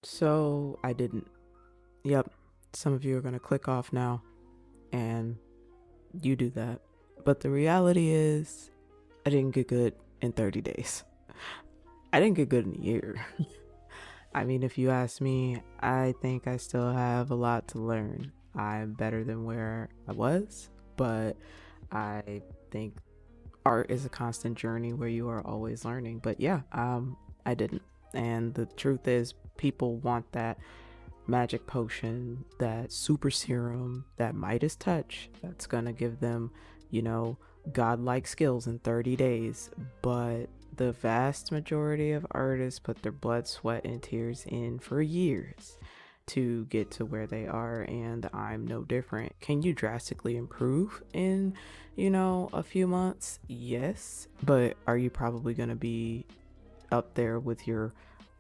So I didn't. Yep. Some of you are going to click off now, and you do that. But the reality is, I didn't get good in 30 days. I didn't get good in a year. I mean, if you ask me, I think I still have a lot to learn. I'm better than where I was, but I think art is a constant journey where you are always learning. But yeah, I didn't. And the truth is, people want that magic potion, that super serum, that Midas touch that's gonna give them, you know, godlike skills in 30 days. But the vast majority of artists put their blood, sweat, and tears in for years to get to where they are, and I'm no different. Can you drastically improve in, a few months? Yes, but are you probably gonna be up there with your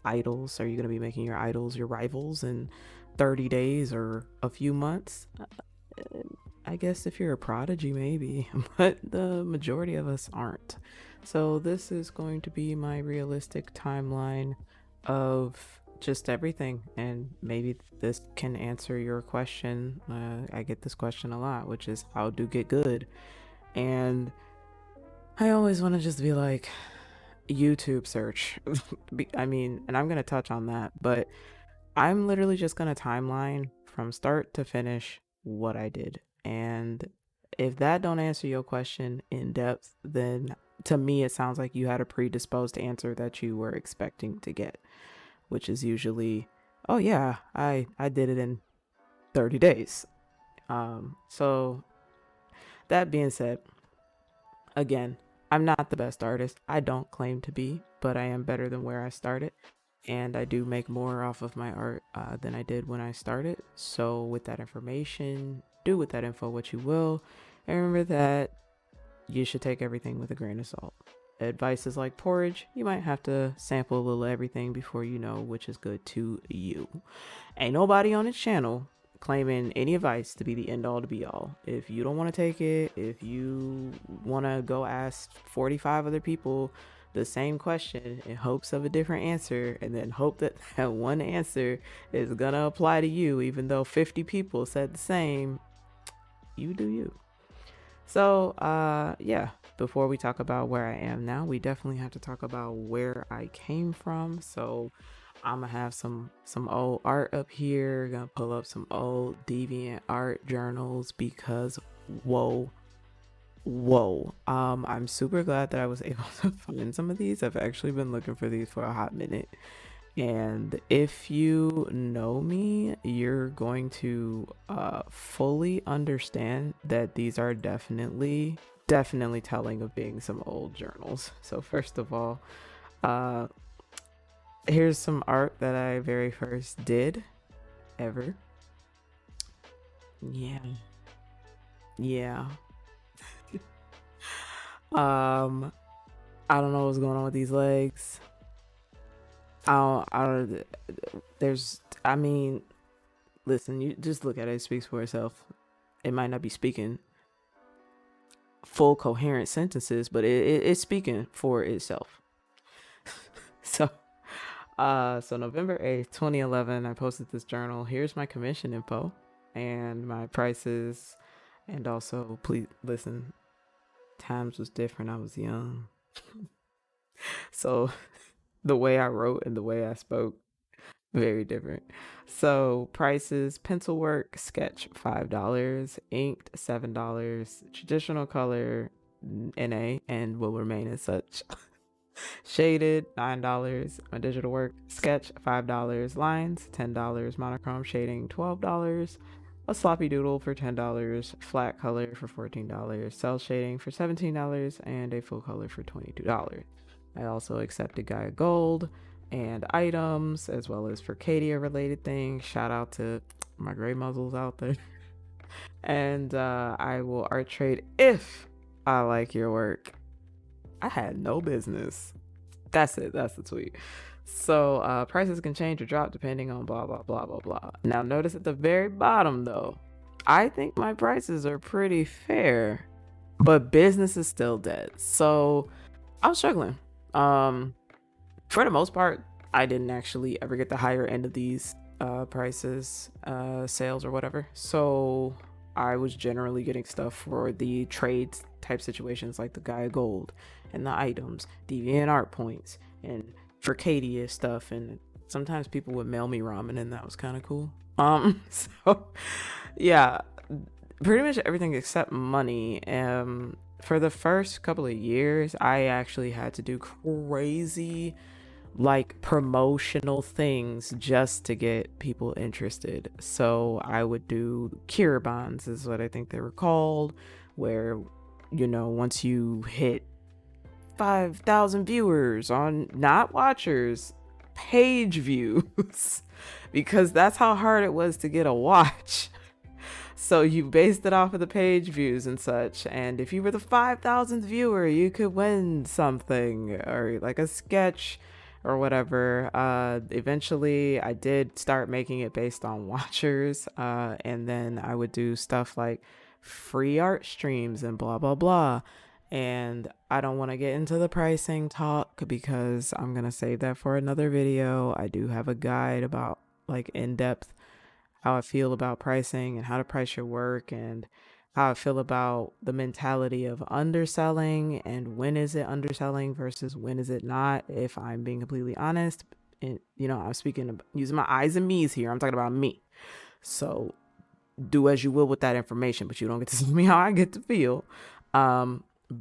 idols? Are you going to be making your idols your rivals in 30 days or a few months? I guess if you're a prodigy, maybe, but the majority of us aren't. So, this is going to be my realistic timeline of just everything, and maybe this can answer your question. I get this question a lot, which is how to get good. And I always want to just be like, YouTube search. I mean, and I'm going to touch on that, but I'm literally just going to timeline from start to finish what I did. And if that don't answer your question in depth, then to me it sounds like you had a predisposed answer that you were expecting to get, which is usually, oh yeah, I did it in 30 days. So that being said, again, I'm not the best artist. I don't claim to be, but I am better than where I started. And I do make more off of my art than I did when I started. So, with that information, do with that info what you will. And remember that you should take everything with a grain of salt. Advice is like porridge. You might have to sample a little everything before you know which is good to you. Ain't nobody on this channel claiming any advice to be the end all to be all. If you don't want to take it, if you want to go ask 45 other people the same question in hopes of a different answer, and then hope that that one answer is gonna apply to you even though 50 people said the same, you do you. So yeah, before we talk about where I am now, we definitely have to talk about where I came from. So I'm gonna have some old art up here. Gonna pull up some old DeviantArt journals because whoa. I'm super glad that I was able to find some of these. I've actually been looking for these for a hot minute. And if you know me, you're going to fully understand that these are definitely telling of being some old journals. So first of all, uh here's some art that I very first did ever. Yeah. Yeah. um I don't know what's going on with these legs. I don't there's I mean, listen, you just look at it, it speaks for itself. It might not be speaking full coherent sentences, but it's speaking for itself. So so November 8th, 2011, I posted this journal. Here's my commission info and my prices. And also, please listen, times was different. I was young. So the way I wrote and the way I spoke, very different. So prices: pencil work sketch $5, inked $7, traditional color NA and will remain as such. Shaded $9, my digital work sketch $5, lines $10, monochrome shading $12, a sloppy doodle for $10, flat color for $14, cell shading for $17, and a full color for $22. I also accepted Gaia Gold and items, as well as for Cadia related things. Shout out to my gray muzzles out there. And I will art trade if I like your work. I had no business. That's it. That's the tweet. So prices can change or drop depending on blah, blah, blah, blah, blah. Now notice at the very bottom though, I think my prices are pretty fair, but business is still dead. So I was struggling. For the most part, I didn't actually ever get the higher end of these prices, sales or whatever. So I was generally getting stuff for the trades type situations, like the Gaia Gold and the items, DeviantArt points, and Furcadia stuff. And sometimes people would mail me ramen, and that was kind of cool. So yeah, pretty much everything except money. For the first couple of years, I actually had to do crazy like promotional things just to get people interested. So I would do cure bonds, is what I think they were called, where, you know, once you hit 5,000 viewers on, not watchers, page views, because that's how hard it was to get a watch. So you based it off of the page views and such. And if you were the 5,000th viewer, you could win something, or like a sketch or whatever. Eventually I did start making it based on watchers. And then I would do stuff like free art streams and blah, blah, blah. And I don't want to get into the pricing talk because I'm going to save that for another video. I do have a guide about like in depth how I feel about pricing and how to price your work, and how I feel about the mentality of underselling and when is it underselling versus when is it not, if I'm being completely honest. And, you know, I'm speaking, using my eyes and me's here. I'm talking about me. So do as you will with that information, but you don't get to see me how I get to feel.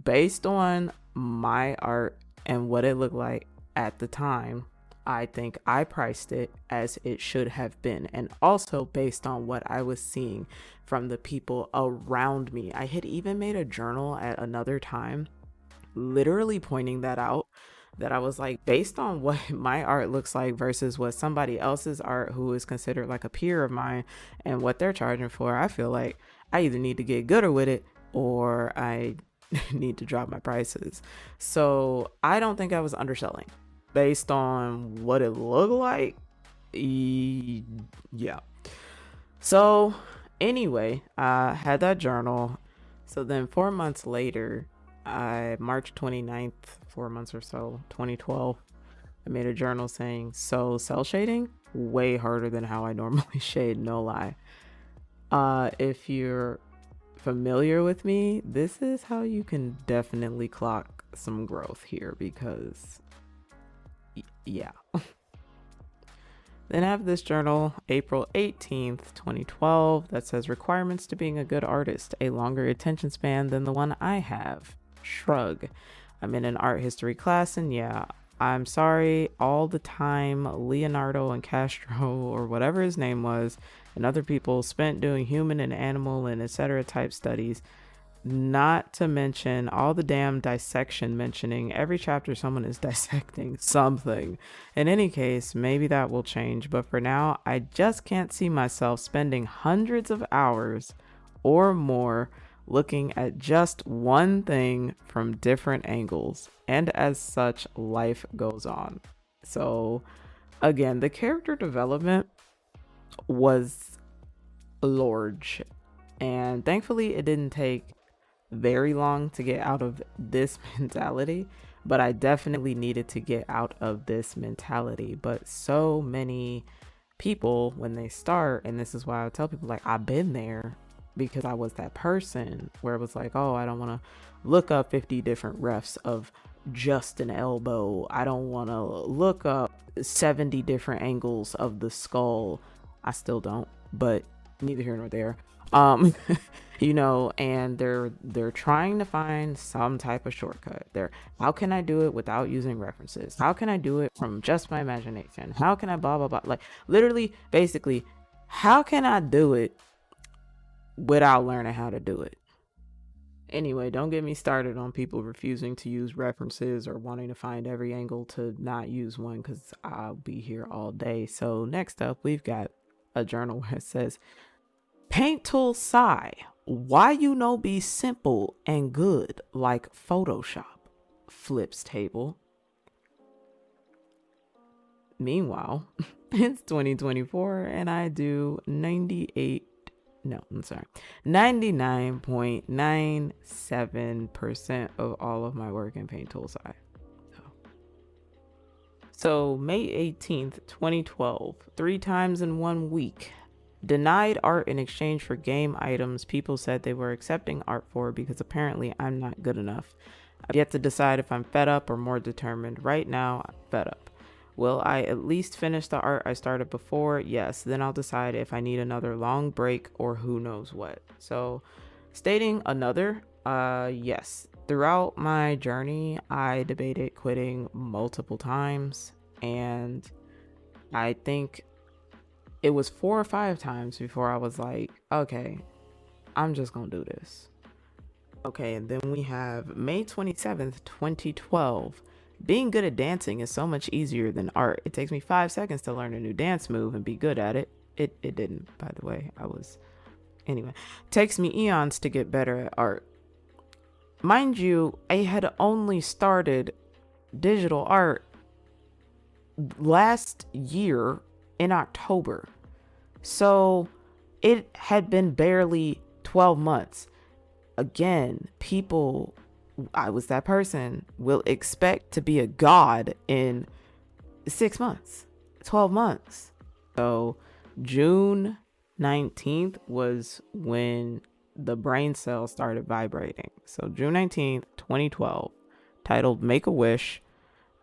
Based on my art and what it looked like at the time, I think I priced it as it should have been, and also based on what I was seeing from the people around me. I had even made a journal at another time, literally pointing that out, that I was like, based on what my art looks like versus what somebody else's art who is considered like a peer of mine and what they're charging for, I feel like I either need to get gooder with it or I need to drop my prices. So I don't think I was underselling. Based on what it looked like, yeah. So anyway, I had that journal. So then 4 months later, March 29th, 4 months or so, 2012, I made a journal saying, so cell shading, way harder than how I normally shade, no lie. If you're familiar with me, this is how you can definitely clock some growth here, because yeah. Then I have this journal, April 18th, 2012, that says requirements to being a good artist, a longer attention span than the one I have. Shrug. I'm in an art history class, and yeah, I'm sorry, all the time Leonardo and Castro, or whatever his name was, and other people spent doing human and animal and etc. type studies. Not to mention all the damn dissection mentioning every chapter someone is dissecting something. In any case, maybe that will change, but for now, I just can't see myself spending hundreds of hours or more looking at just one thing from different angles, and as such, life goes on. So again, the character development was large, and thankfully it didn't take very long to get out of this mentality, but I definitely needed to get out of this mentality. But so many people, when they start, and this is why I tell people, like, I've been there, because I was that person where it was like, oh, I don't want to look up 50 different refs of just an elbow. I don't want to look up 70 different angles of the skull. I still don't, but neither here nor there. You know, and they're trying to find some type of shortcut. How can I do it without using references? How can I do it from just my imagination? How can I blah blah blah? Like, literally, basically, how can I do it without learning how to do it? Anyway, don't get me started on people refusing to use references or wanting to find every angle to not use one, because I'll be here all day. So next up, we've got a journal where it says, Paint tool sigh, why you know be simple and good like Photoshop. Flips table. Meanwhile, it's 2024 and I do 99.97% of all of my work in Paint tool sigh. So May 18th, 2012, 3 times in 1 week. Denied art in exchange for game items people said they were accepting art for because apparently I'm not good enough. I've yet to decide if I'm fed up or more determined. Right now, I'm fed up. Will I at least finish the art I started before? Yes. Then I'll decide if I need another long break or who knows what. So, stating another, yes. Throughout my journey, I debated quitting multiple times, and I think it was 4 or 5 times before I was like, okay, I'm just gonna do this. Okay, and then we have May 27th, 2012. Being good at dancing is so much easier than art. It takes me 5 seconds to learn a new dance move and be good at it. It didn't, by the way. Anyway. Takes me eons to get better at art. Mind you, I had only started digital art last year in October. So it had been barely 12 months. Again, people, I was that person, will expect to be a god in 6 months, 12 months. So June 19th was when the brain cells started vibrating. So June 19th, 2012, titled Make a Wish.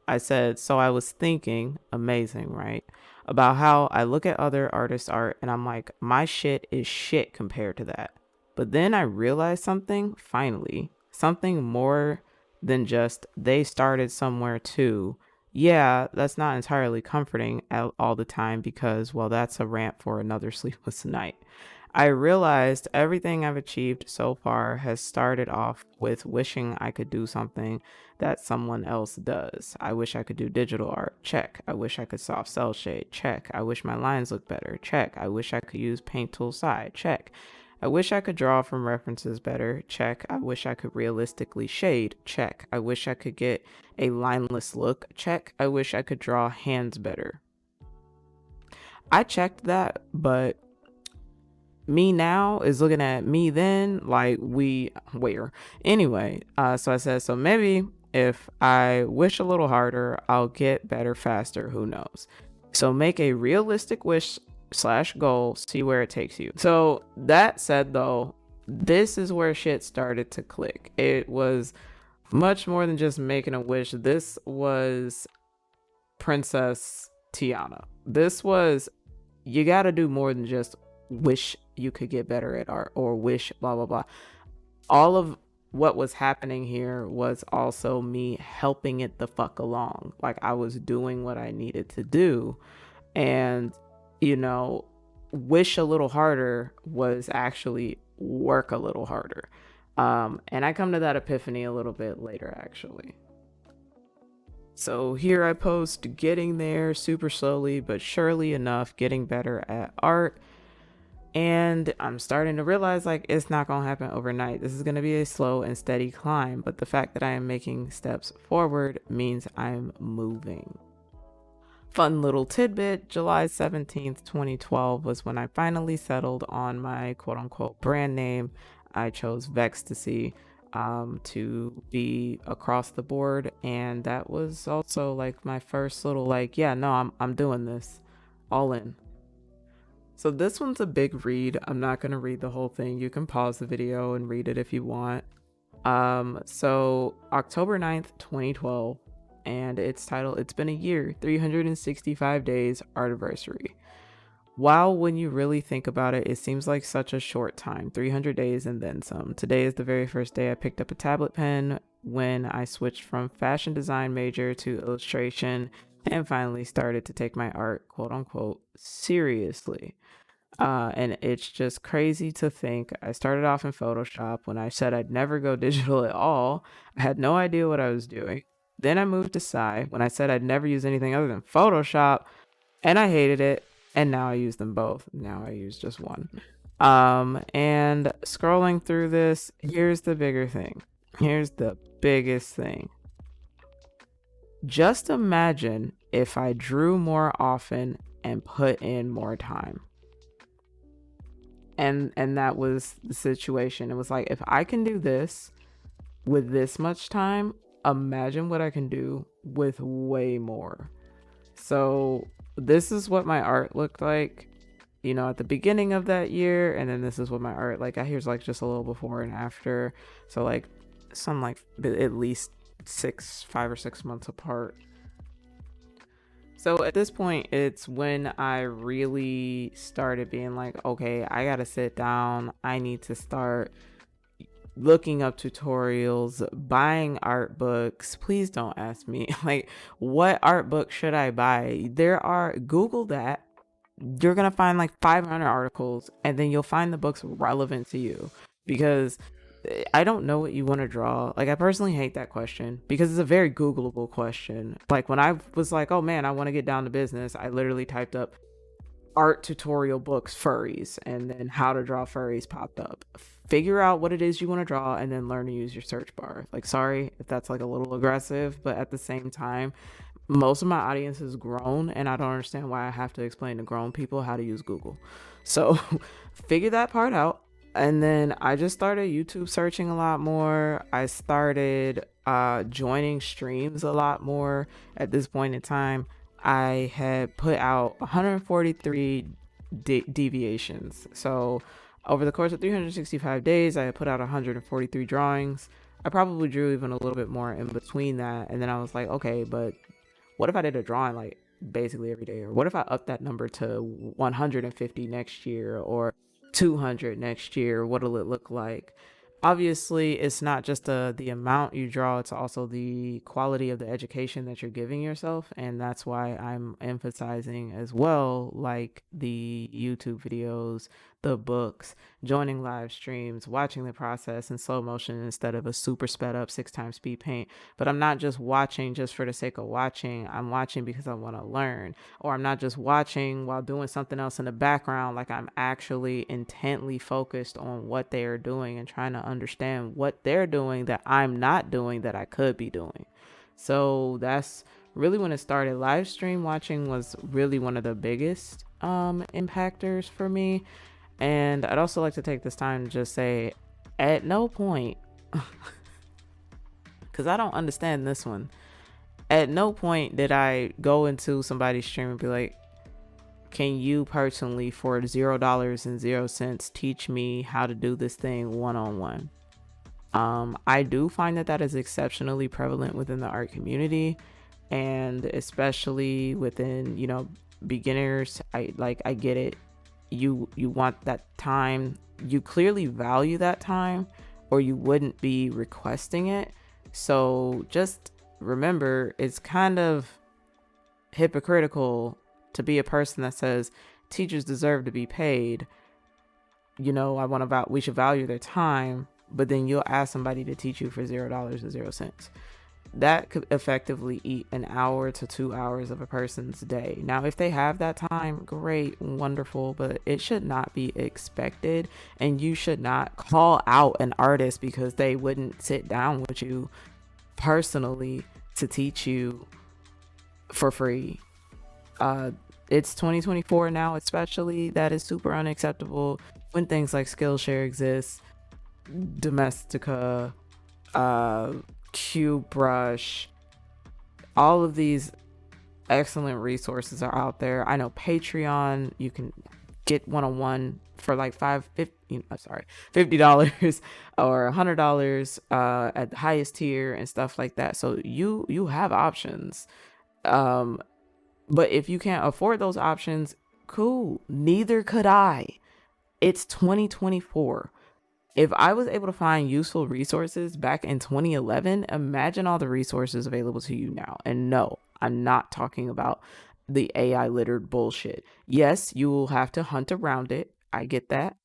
I said, so I was thinking, amazing, right? About how I look at other artists' art and I'm like, my shit is shit compared to that. But then I realized something, finally, something more than just they started somewhere too. Yeah, that's not entirely comforting all the time because, well, that's a rant for another sleepless night. I realized everything I've achieved so far has started off with wishing I could do something that someone else does. I wish I could do digital art. Check. I wish I could soft cell shade. Check. I wish my lines looked better. Check. I wish I could use paint tool side. Check. I wish I could draw from references better. Check. I wish I could realistically shade. Check. I wish I could get a lineless look. Check. I wish I could draw hands better. I checked that, but me now is looking at me then like where anyway. So I said, so maybe if I wish a little harder, I'll get better faster. Who knows? So make a realistic wish / goal, see where it takes you. So that said, though, this is where shit started to click. It was much more than just making a wish. This was Princess Tiana. This was, you gotta do more than just wish you could get better at art or wish blah blah blah. All of what was happening here was also me helping it the fuck along. Like I was doing what I needed to do, and wish a little harder was actually work a little harder. And I come to that epiphany a little bit later, actually. So here I post getting there super slowly but surely enough, getting better at art. And I'm starting to realize like it's not going to happen overnight. This is going to be a slow and steady climb. But the fact that I am making steps forward means I'm moving. Fun little tidbit, July 17th, 2012 was when I finally settled on my quote unquote brand name. I chose Vexstacy to be across the board, and that was also like my first little like, yeah, no, I'm doing this all in. So this one's a big read. I'm not going to read the whole thing. You can pause the video and read it if you want. So October 9th, 2012, and it's titled, It's Been a Year, 365 Days Artiversary. Wow, when you really think about it, it seems like such a short time, 300 days and then some. Today is the very first day I picked up a tablet pen when I switched from fashion design major to illustration and finally started to take my art, quote unquote, seriously. And it's just crazy to think I started off in Photoshop when I said I'd never go digital at all. I had no idea what I was doing. Then I moved to Psy when I said I'd never use anything other than Photoshop, and I hated it. And now I use them both. Now I use just one. And scrolling through this, here's the bigger thing. Here's the biggest thing. Just imagine if I drew more often and put in more time. And that was the situation. It was like, if I can do this with this much time, imagine what I can do with way more. So this is what my art looked like, you know, at the beginning of that year, and then this is what my art like. Here's like just a little before and after. So like some like at least 5 or 6 months apart. So at this point, it's when I really started being like, okay, I gotta sit down. I need to start looking up tutorials, buying art books. Please don't ask me like what art book should I buy. Google that. You're gonna find like 500 articles, and then you'll find the books relevant to you, because I don't know what you want to draw. Like, I personally hate that question because it's a very Googleable question. Like, when I was like, oh man, I want to get down to business, I literally typed up art tutorial books, furries, and then how to draw furries popped up. Figure out what it is you want to draw and then learn to use your search bar. Like, sorry if that's like a little aggressive, but at the same time, most of my audience is grown, and I don't understand why I have to explain to grown people how to use Google. So figure that part out. And then I just started YouTube searching a lot more. I started joining streams a lot more. At this point in time, I had put out 143 deviations. So over the course of 365 days, I had put out 143 drawings. I probably drew even a little bit more in between that. And then I was like, okay, but what if I did a drawing like basically every day? Or what if I upped that number to 150 next year, or 200 next year? What'll it look like? Obviously, it's not just the amount you draw, it's also the quality of the education that you're giving yourself. And that's why I'm emphasizing as well, like the YouTube videos, the books, joining live streams, watching the process in slow motion instead of a super sped up 6x speed paint. But I'm not just watching just for the sake of watching. I'm watching because I want to learn. Or I'm not just watching while doing something else in the background. Like, I'm actually intently focused on what they are doing and trying to understand what they're doing that I'm not doing that I could be doing. So that's really when it started. Live stream watching was really one of the biggest impactors for me. And I'd also like to take this time to just say, at no point, because I don't understand this one, at no point did I go into somebody's stream and be like, can you personally, for $0.00 teach me how to do this thing one-on-one? I do find that is exceptionally prevalent within the art community, and especially within, you know, beginners. I get it. You want that time. You clearly value that time, or you wouldn't be requesting it. So just remember, it's kind of hypocritical to be a person that says teachers deserve to be paid. You know, we should value their time, but then you'll ask somebody to teach you for $0.00. That could effectively eat an hour to 2 hours of a person's day. Now, if they have that time, great, wonderful, but it should not be expected, and you should not call out an artist because they wouldn't sit down with you personally to teach you for free. It's 2024 now, especially. That is super unacceptable when things like Skillshare exist, Domestika, QBrush, all of these excellent resources are out there. I know Patreon, you can get one-on-one for like $50 or $100 at the highest tier and stuff like that. So you have options. But if you can't afford those options, cool. Neither could I. It's 2024. If I was able to find useful resources back in 2011, imagine all the resources available to you now. And no, I'm not talking about the AI littered bullshit. Yes, you will have to hunt around it. I get that.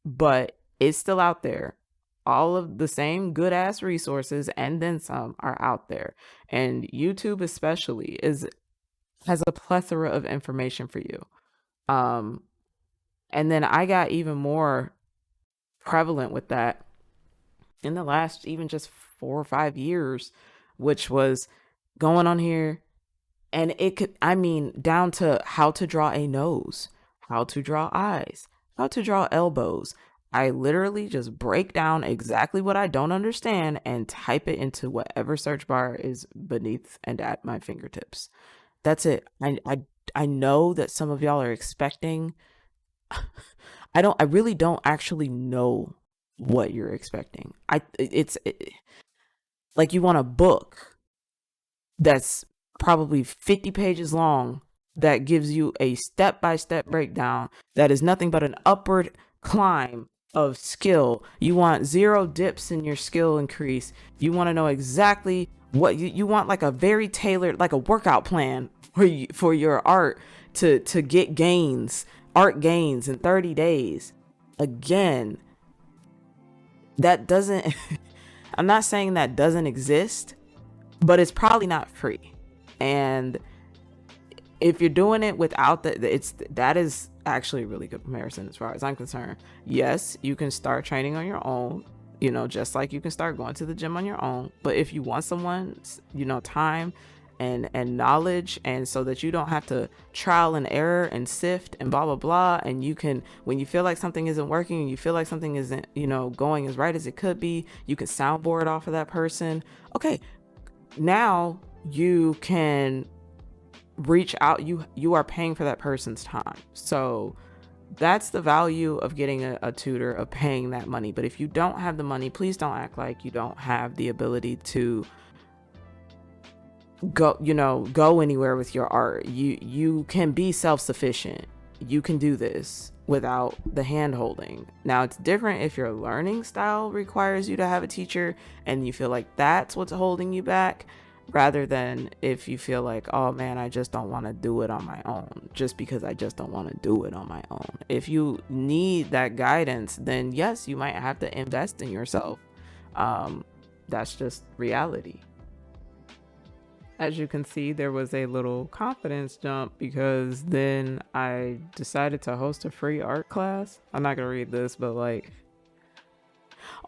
But it's still out there. All of the same good ass resources and then some are out there. And YouTube especially has a plethora of information for you. And then I got even more prevalent with that in the last even just 4 or 5 years, which was going on here, and it could, down to how to draw a nose, how to draw eyes, how to draw elbows. I literally just break down exactly what I don't understand and type it into whatever search bar is beneath and at my fingertips. That's it. I know that some of y'all are expecting. I really don't actually know what you're expecting. Like you want a book that's probably 50 pages long that gives you a step-by-step breakdown that is nothing but an upward climb of skill. You want zero dips in your skill increase. You want to know exactly what you want, like a very tailored, like a workout plan for your art to get art gains in 30 days. Again, that doesn't I'm not saying that doesn't exist, but it's probably not free. And if you're doing it without that is actually a really good comparison as far as I'm concerned. Yes, you can start training on your own, just like you can start going to the gym on your own. But if you want someone's, time and knowledge, and so that you don't have to trial and error and sift and blah blah blah, and you can, when you feel like something isn't working and you feel like something isn't going as right as it could be, you can soundboard off of that person. Okay, now you can reach out. You are paying for that person's time. So that's the value of getting a tutor, of paying that money. But if you don't have the money, please don't act like you don't have the ability to go anywhere with your art. You can be self-sufficient. You can do this without the hand holding. Now, it's different if your learning style requires you to have a teacher and you feel like that's what's holding you back, rather than if you feel like, oh man, I just don't want to do it on my own, just because I just don't want to do it on my own. If you need that guidance, then yes, you might have to invest in yourself. That's just reality. As you can see, there was a little confidence jump because then I decided to host a free art class. I'm not gonna read this, but like,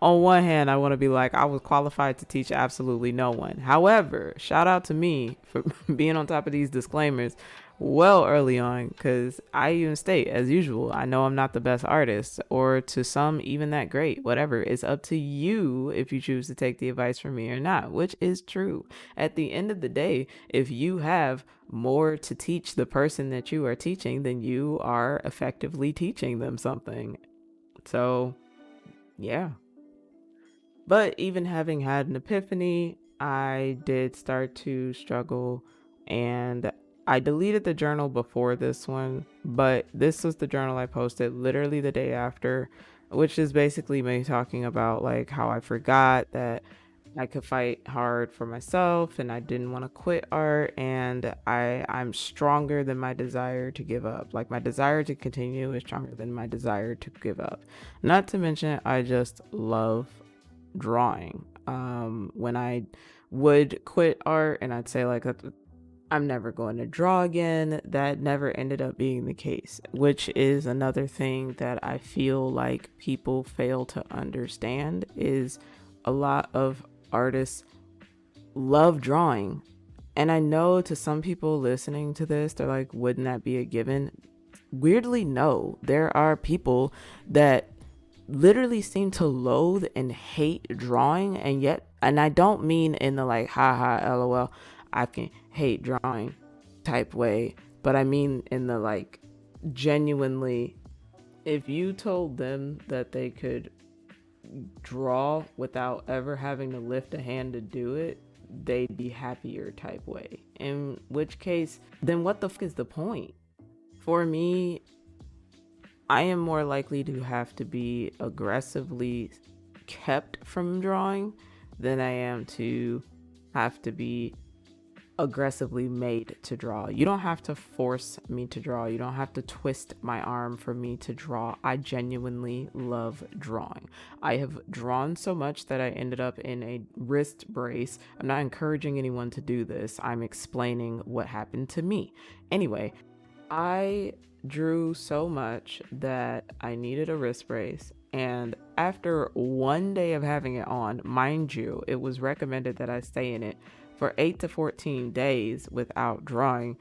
on one hand, I want to be like, I was qualified to teach absolutely no one. However, shout out to me for being on top of these disclaimers well early on, because I even state, as usual, I know I'm not the best artist, or to some even that great. Whatever, it's up to you if you choose to take the advice from me or not, which is true. At the end of the day, if you have more to teach the person that you are teaching, then you are effectively teaching them something. So yeah. But even having had an epiphany, I did start to struggle, and I deleted the journal before this one, but this was the journal I posted literally the day after, which is basically me talking about like how I forgot that I could fight hard for myself and I didn't want to quit art, and I'm stronger than my desire to give up. Like, my desire to continue is stronger than my desire to give up. Not to mention, I just love drawing. When I would quit art and I'd say like, I'm never going to draw again, that never ended up being the case, which is another thing that I feel like people fail to understand. Is a lot of artists love drawing, and I know to some people listening to this, they're like, wouldn't that be a given? Weirdly, no. There are people that literally seem to loathe and hate drawing, and I don't mean in the like haha lol I can hate drawing type way, but I mean in the like genuinely, if you told them that they could draw without ever having to lift a hand to do it, they'd be happier type way. In which case, then what the fuck is the point? For me, I am more likely to have to be aggressively kept from drawing than I am to have to be aggressively made to draw. You don't have to force me to draw. You don't have to twist my arm for me to draw. I genuinely love drawing. I have drawn so much that I ended up in a wrist brace. I'm not encouraging anyone to do this. I'm explaining what happened to me. Anyway, I drew so much that I needed a wrist brace, and after one day of having it on, mind you, it was recommended that I stay in it for 8 to 14 days without drawing.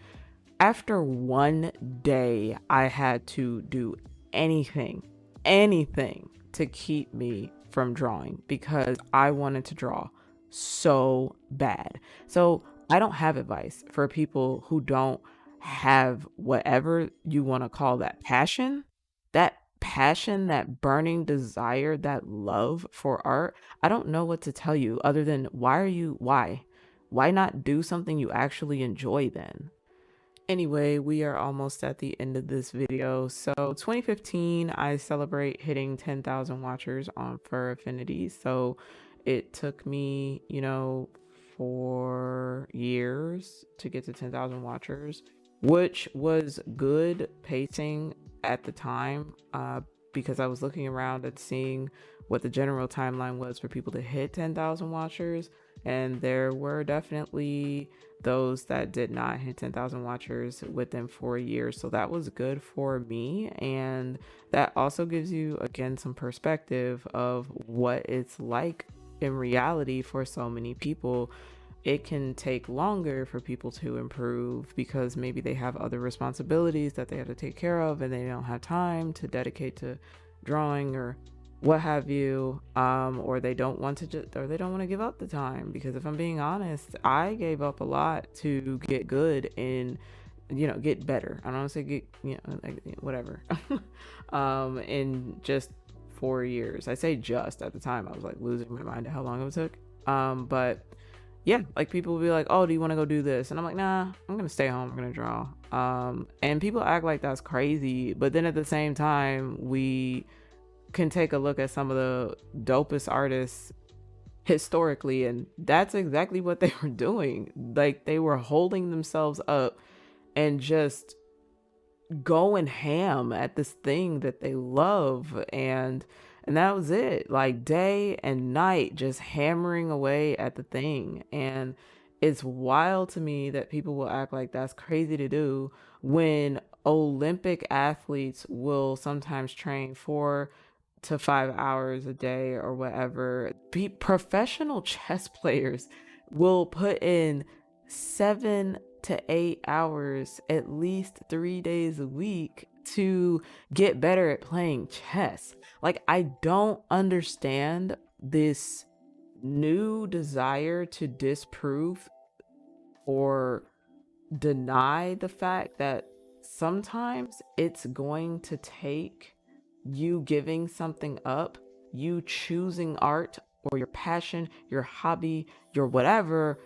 After one day, I had to do anything to keep me from drawing because I wanted to draw so bad. So I don't have advice for people who don't have whatever you want to call that passion, that burning desire, that love for art. I don't know what to tell you other than why not do something you actually enjoy then? Anyway, we are almost at the end of this video. So 2015, I celebrate hitting 10,000 watchers on Fur Affinity. So it took me, 4 years to get to 10,000 watchers, which was good pacing at the time, because I was looking around and seeing what the general timeline was for people to hit 10,000 watchers. And there were definitely those that did not hit 10,000 watchers within 4 years. So that was good for me. And that also gives you, again, some perspective of what it's like in reality for so many people. It can take longer for people to improve because maybe they have other responsibilities that they have to take care of and they don't have time to dedicate to drawing or what have you, or they don't want to give up the time. Because if I'm being honest, I gave up a lot to get good and get better. I don't want to say get, like, whatever. In just 4 years. I say just. At the time I was like losing my mind at how long it took. But yeah, like people will be like, oh, do you want to go do this? And I'm like, nah, I'm gonna stay home, I'm gonna draw. And people act like that's crazy, but then at the same time, we can take a look at some of the dopest artists historically, and that's exactly what they were doing. Like, they were holding themselves up and just going ham at this thing that they love, and that was it. Like, day and night, just hammering away at the thing. And it's wild to me that people will act like that's crazy to do when Olympic athletes will sometimes train 4 to 5 hours a day or whatever. Professional chess players will put in 7 to 8 hours at least 3 days a week to get better at playing chess. Like, I don't understand this new desire to disprove or deny the fact that sometimes it's going to take you giving something up, you choosing art or your passion, your hobby, your whatever,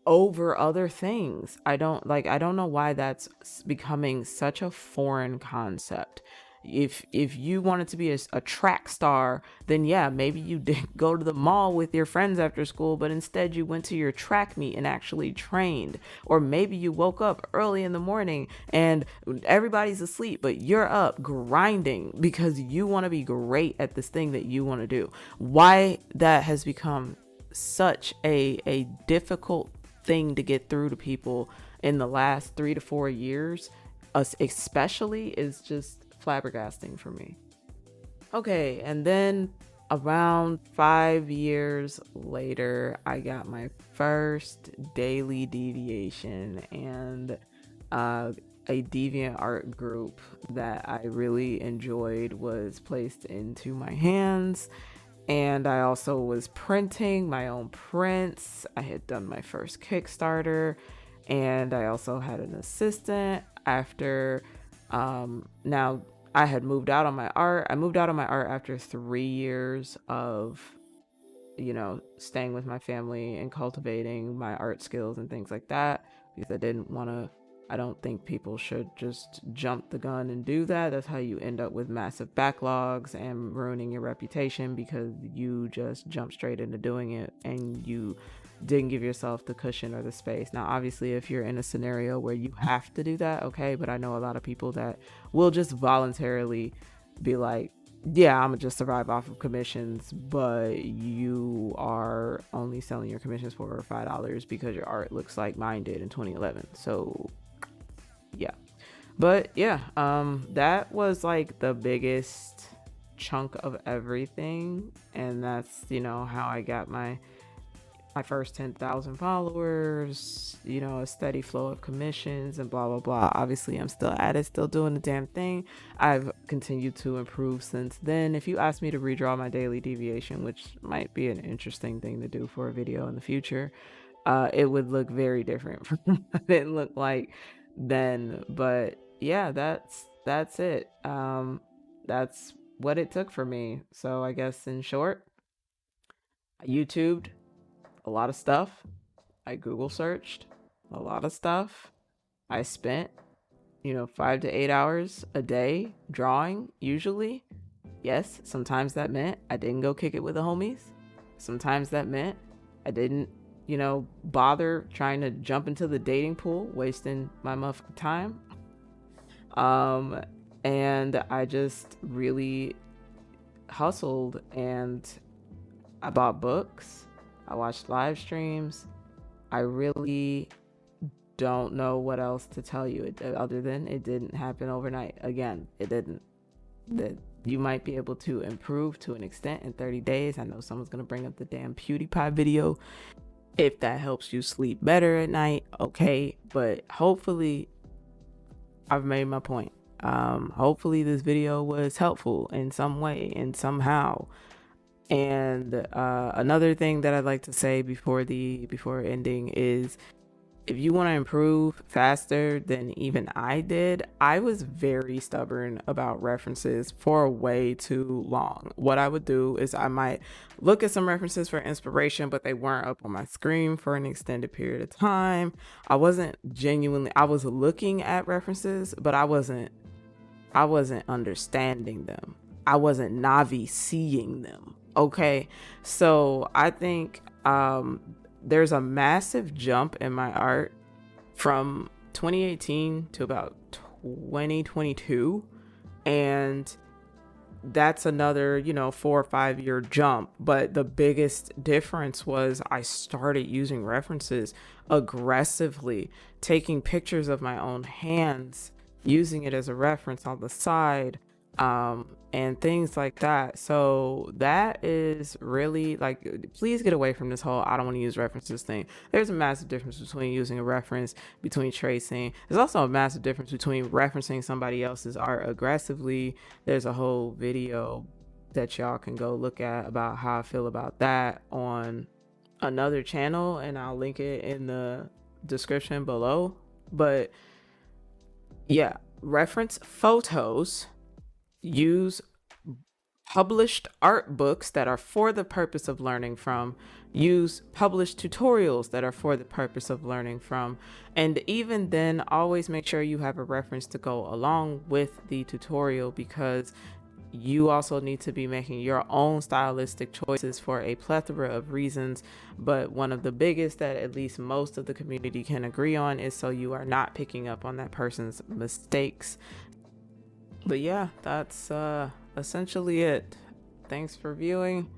over other things. I don't know why that's becoming such a foreign concept. If you wanted to be a track star, then yeah, maybe you did go to the mall with your friends after school, but instead you went to your track meet and actually trained. Or maybe you woke up early in the morning and everybody's asleep, but you're up grinding because you want to be great at this thing that you want to do. Why that has become such a difficult thing to get through to people in the last 3 to 4 years, us especially, is just flabbergasting for me. Okay, and then around 5 years later, I got my first daily deviation, and a DeviantArt group that I really enjoyed was placed into my hands. And I also was printing my own prints. I had done my first Kickstarter, and I also had an assistant after, now I had moved out on my art. I moved out on my art after 3 years of, staying with my family and cultivating my art skills and things like that, because I don't think people should just jump the gun and do that. That's how you end up with massive backlogs and ruining your reputation, because you just jump straight into doing it and you didn't give yourself the cushion or the space. Now, obviously, if you're in a scenario where you have to do that, okay, but I know a lot of people that will just voluntarily be like, yeah, I'm gonna just survive off of commissions, but you are only selling your commissions for $5 because your art looks like mine did in 2011. So yeah, but yeah, that was like the biggest chunk of everything, and that's how I got my first 10,000 followers, a steady flow of commissions and blah blah blah. Obviously, I'm still at it, still doing the damn thing. I've continued to improve since then. If you ask me to redraw my daily deviation, which might be an interesting thing to do for a video in the future, it would look very different from what it looked like then. But yeah, that's it. That's what it took for me. So I guess in short, I YouTubed a lot of stuff. I Google searched a lot of stuff. I spent, 5 to 8 hours a day drawing, usually. Yes, sometimes that meant I didn't go kick it with the homies. Sometimes that meant I didn't, bother trying to jump into the dating pool, wasting my time. And I just really hustled, and I bought books. I watched live streams. I really don't know what else to tell you other than it didn't happen overnight. Again, it didn't. That you might be able to improve to an extent in 30 days. I know someone's going to bring up the damn PewDiePie video. If that helps you sleep better at night, okay. But hopefully I've made my point. Hopefully this video was helpful in some way and somehow. And another thing that I'd like to say before ending is, if you want to improve faster than even I did, I was very stubborn about references for way too long. What I would do is I might look at some references for inspiration, but they weren't up on my screen for an extended period of time. I was looking at references, but I wasn't understanding them. I wasn't Navi seeing them. Okay. So I think, there's a massive jump in my art from 2018 to about 2022. And that's another, 4 or 5 year jump. But the biggest difference was I started using references aggressively, taking pictures of my own hands, using it as a reference on the side, and things like that. So that is really, like, please get away from this whole I don't want to use references thing. There's a massive difference between using a reference, between tracing. There's also a massive difference between referencing somebody else's art aggressively. There's a whole video that y'all can go look at about how I feel about that on another channel, and I'll link it in the description below. But yeah, reference photos, use published art books that are for the purpose of learning from, use published tutorials that are for the purpose of learning from, and even then always make sure you have a reference to go along with the tutorial, because you also need to be making your own stylistic choices for a plethora of reasons. But one of the biggest that at least most of the community can agree on is so you are not picking up on that person's mistakes. But yeah, that's essentially it. Thanks for viewing,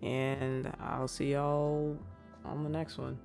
and I'll see y'all on the next one.